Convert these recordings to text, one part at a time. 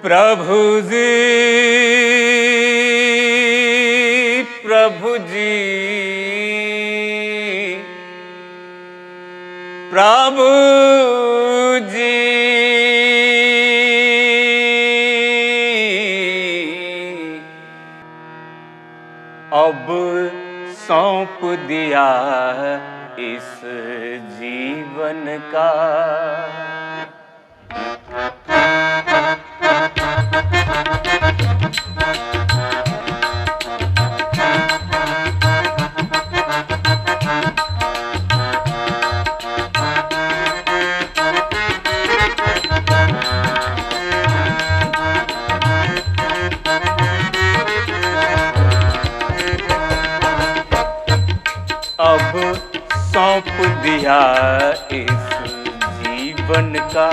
प्रभु जी, प्रभु जी, प्रभु जी, अब सौंप दिया इस जीवन का। अब सौंप दिया इस जीवन का,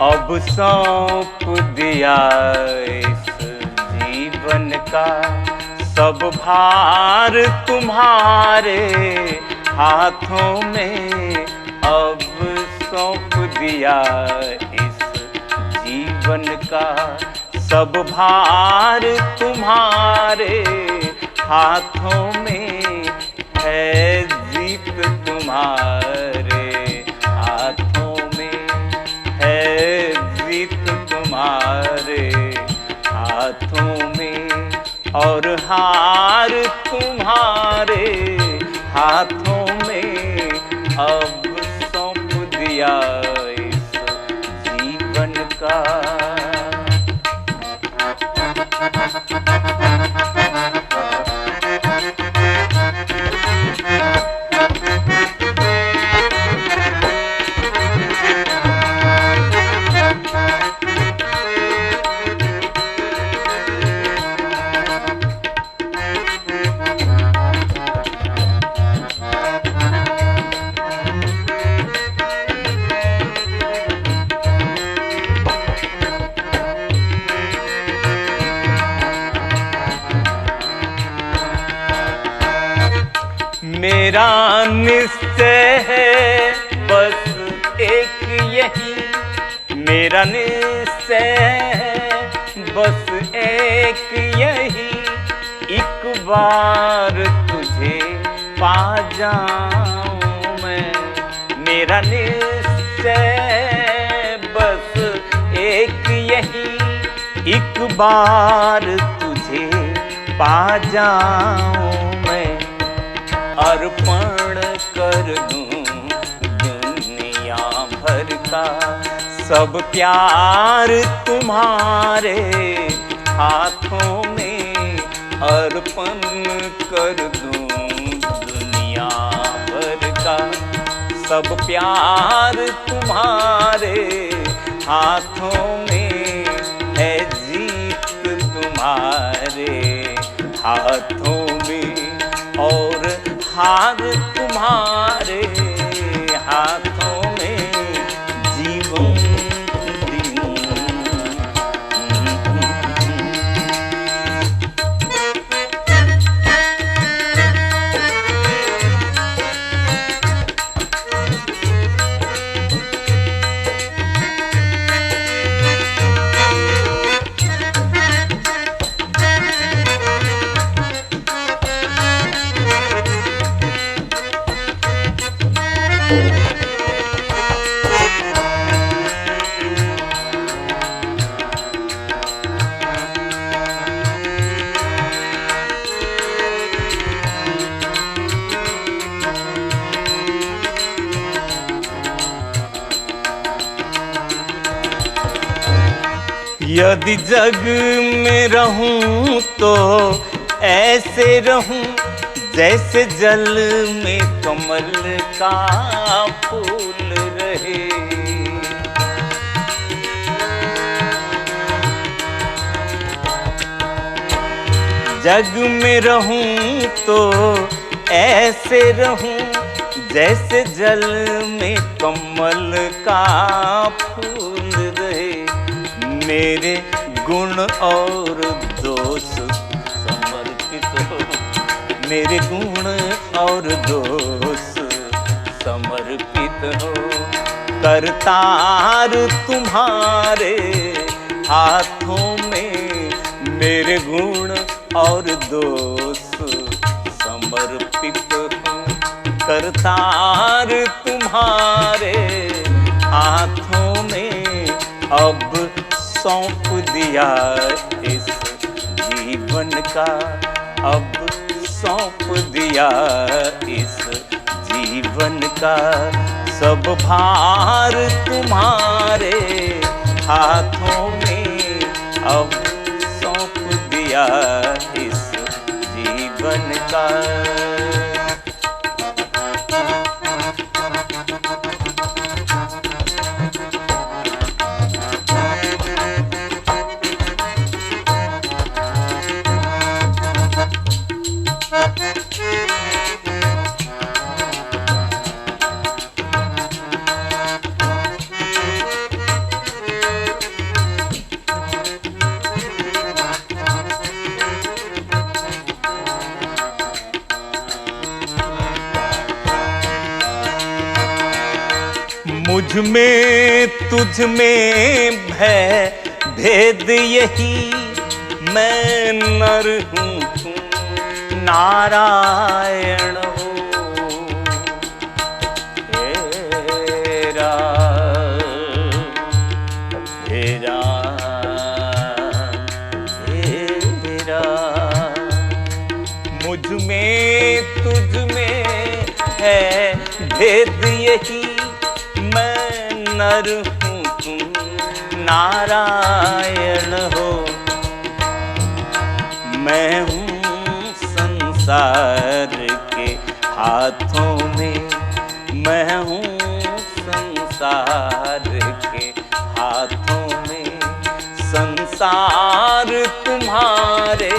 अब सौंप दिया इस जीवन का। सब भार तुम्हारे हाथों में, अब सौंप दिया इस जीवन का। सब भार तुम्हारे हाथों में है, जीत तुम्हारे हाथों में है, जीत तुम्हारे हाथों में। और हार तुम्हारे हाथों में, अब सौंप दिया इस जीवन का। मेरा निश्चय है बस एक यही, मेरा निश्चय है बस एक यही। एक बार तुझे पा जाऊं मैं, मेरा निश्चय बस एक यही। एक बार तुझे पा जाऊं मैं, अर्पण कर दूं दुनिया भर का। सब प्यार तुम्हारे हाथों में, अर्पण कर दूं दुनिया भर का। सब प्यार तुम्हारे हाथों में है, जीत तुम्हारे हाथों में। और हार तुम्हारे हाथों में, जीवन दिन। यदि जग में रहूं तो ऐसे रहूं, जैसे जल में कमल का फूल रहे। जग में रहूं तो ऐसे रहूं, जैसे जल में कमल का फूल रहे। मेरे गुण और दोष समर्पित हो, मेरे गुण और दोष समर्पित हो। करतार तुम्हारे हाथों में, मेरे गुण और दोष समर्पित हूँ। करतार तुम्हारे हाथों में, अब सौंप दिया इस जीवन का, अब सौंप दिया इस जीवन का। सब भार तुम्हारे हाथों में, अब सौंप दिया इस जीवन का। मुझ में तुझ में भय भेद यही, मैं नर हूँ तुम नारायण हो। हे राम, हे राम, हे राम। मुझ में तुझ में है भेद यही, मैं नर हूँ तुम नारायण हो। मैं हूँ संसार के हाथों में, मैं हूँ संसार के हाथों में। संसार तुम्हारे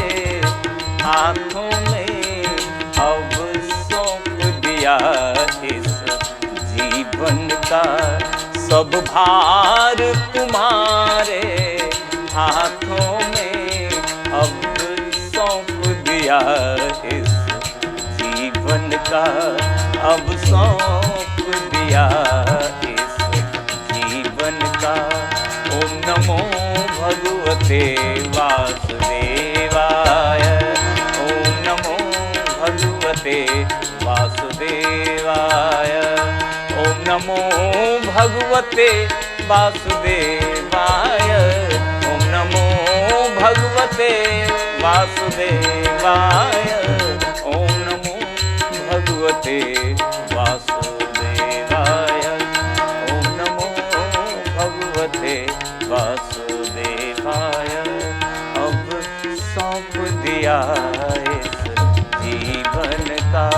हाथों में, अब सौंप दिया इस जीवन का। सब भार तुम्हारे हाथों में, अब सौंप दिया इस जीवन का। अब सौंप दिया इस जीवन का। ओम नमो भगवते वासुदेवाय, ओम नमो भगवते वासुदेवाय, ओम नमो भगवते वासुदेवाय, ओम नमो भगवते वासुदेवाय, ओम नमो भगवते वासुदेवाय, ओम नमो भगवते वासुदेवाय। अब सौंप दिया इस जीवन का।